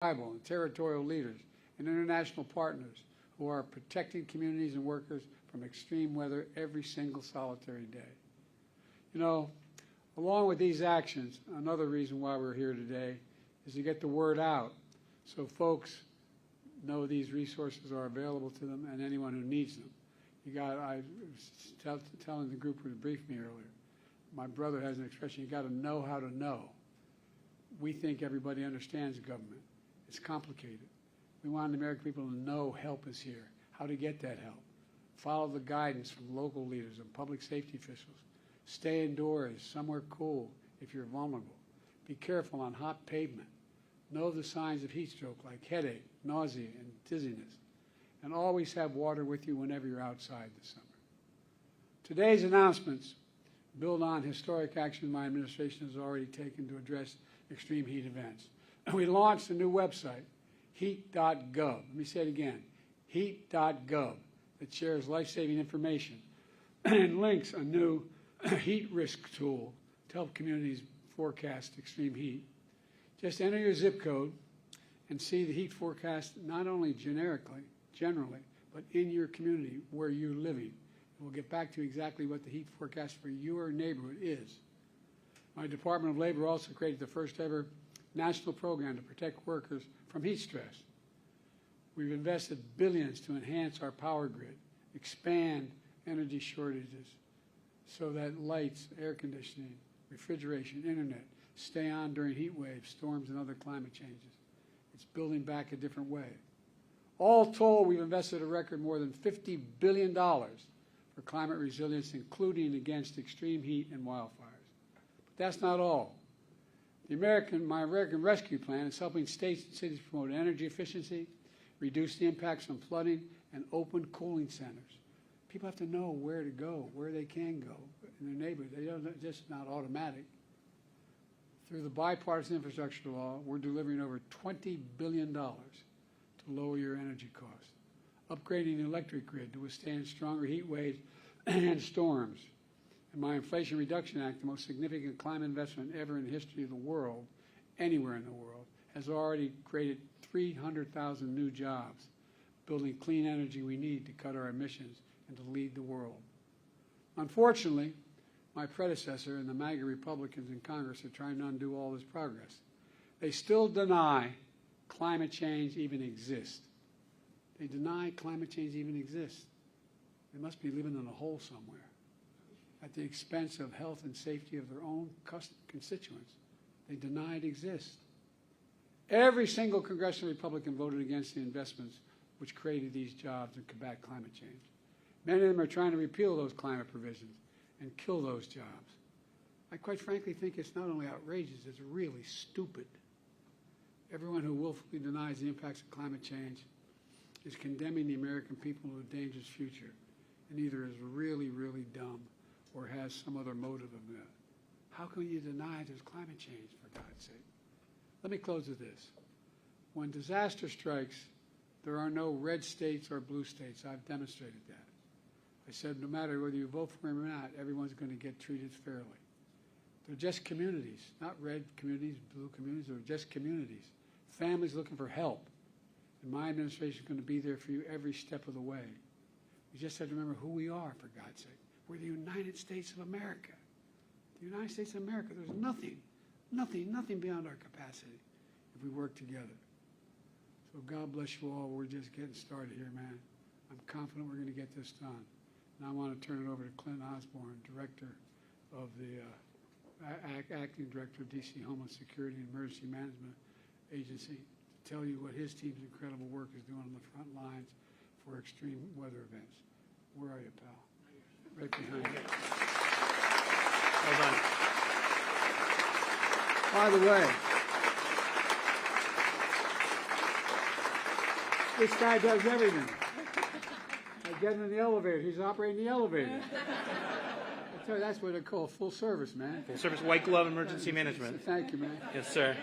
tribal and territorial leaders and international partners who are protecting communities and workers from extreme weather every single solitary day. You know, along with these actions, another reason why we're here today is to get the word out so folks know these resources are available to them and anyone who needs them. I was telling the group who briefed me earlier, my brother has an expression, you got to know how to know. We think everybody understands government. It's complicated. We want the American people to know help is here, how to get that help. Follow the guidance from local leaders and public safety officials. Stay indoors, somewhere cool if you're vulnerable. Be careful on hot pavement. Know the signs of heat stroke like headache, nausea, and dizziness. And always have water with you whenever you're outside this summer. Today's announcements build on historic action my administration has already taken to address extreme heat events. We launched a new website, heat.gov. Let me say it again, heat.gov, that shares life-saving information and links a new heat risk tool to help communities forecast extreme heat. Just enter your zip code and see the heat forecast not only generally, but in your community where you're living. We'll get back to exactly what the heat forecast for your neighborhood is. My Department of Labor also created the first ever national program to protect workers from heat stress. We've invested billions to enhance our power grid, expand energy shortages so that lights, air conditioning, refrigeration, internet stay on during heat waves, storms, and other climate changes. It's building back a different way. All told, we've invested a record more than $50 billion for climate resilience, including against extreme heat and wildfires. But that's not all. My American Rescue Plan is helping states and cities promote energy efficiency, reduce the impacts from flooding, and open cooling centers. People have to know where to go, where they can go in their neighborhood. It's just not automatic. Through the bipartisan infrastructure law, we're delivering over $20 billion to lower your energy costs, upgrading the electric grid to withstand stronger heat waves and storms. And my Inflation Reduction Act, the most significant climate investment ever in the history of the world, anywhere in the world, has already created 300,000 new jobs, building clean energy we need to cut our emissions and to lead the world. Unfortunately, my predecessor and the MAGA Republicans in Congress are trying to undo all this progress. They still deny climate change even exists. They deny climate change even exists. They must be living in a hole somewhere at the expense of health and safety of their own constituents. They deny it exists. Every single congressional Republican voted against the investments which created these jobs and combat climate change. Many of them are trying to repeal those climate provisions and kill those jobs. I quite frankly think it's not only outrageous, it's really stupid. Everyone who willfully denies the impacts of climate change is condemning the American people to a dangerous future and either is really, really dumb or has some other motive of that. How can you deny there's climate change, for God's sake? Let me close with this. When disaster strikes, there are no red states or blue states. I've demonstrated that. I said no matter whether you vote for him or not, everyone's going to get treated fairly. They're just communities, not red communities, blue communities. They're just communities. Families looking for help. And my administration is going to be there for you every step of the way. We just have to remember who we are, for God's sake. We're the United States of America. The United States of America. There's nothing beyond our capacity if we work together. So God bless you all. We're just getting started here, man. I'm confident we're going to get this done. Now I want to turn it over to Clint Osborne, Director of the Acting Director of D.C. Homeland Security and Emergency Management Agency, to tell you what his team's incredible work is doing on the front lines for extreme weather events. Where are you, pal? Right behind you. Hold on. By the way, this guy does everything. I get in the elevator. He's operating the elevator. I tell you, that's what they call full service, man. Full service white glove emergency management. Thank you, man. Yes, sir.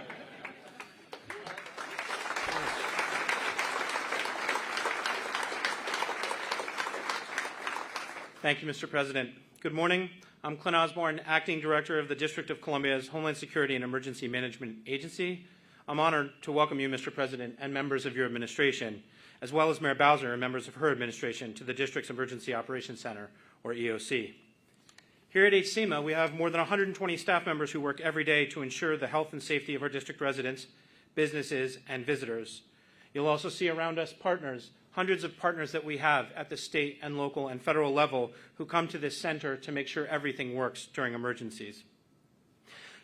Thank you, Mr. President. Good morning. I'm Clint Osborne, Acting Director of the District of Columbia's Homeland Security and Emergency Management Agency. I'm honored to welcome you, Mr. President, and members of your administration, as well as Mayor Bowser and members of her administration, to the District's Emergency Operations Center, or EOC. Here at HCEMA, we have more than 120 staff members who work every day to ensure the health and safety of our district residents, businesses, and visitors. You'll also see around us partners, hundreds of partners that we have at the state and local and federal level who come to this center to make sure everything works during emergencies.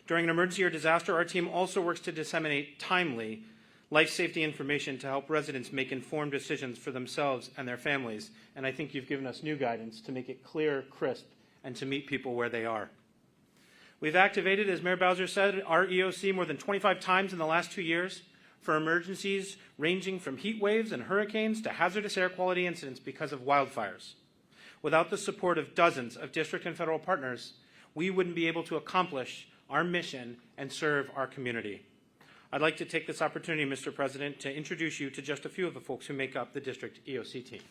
During an emergency or disaster, our team also works to disseminate timely life safety information to help residents make informed decisions for themselves and their families. And I think you've given us new guidance to make it clear, crisp, and to meet people where they are. We've activated, as Mayor Bowser said, our EOC more than 25 times in the last 2 years for emergencies ranging from heat waves and hurricanes to hazardous air quality incidents because of wildfires. Without the support of dozens of district and federal partners, we wouldn't be able to accomplish our mission and serve our community. I'd like to take this opportunity, Mr. President, to introduce you to just a few of the folks who make up the district EOC team.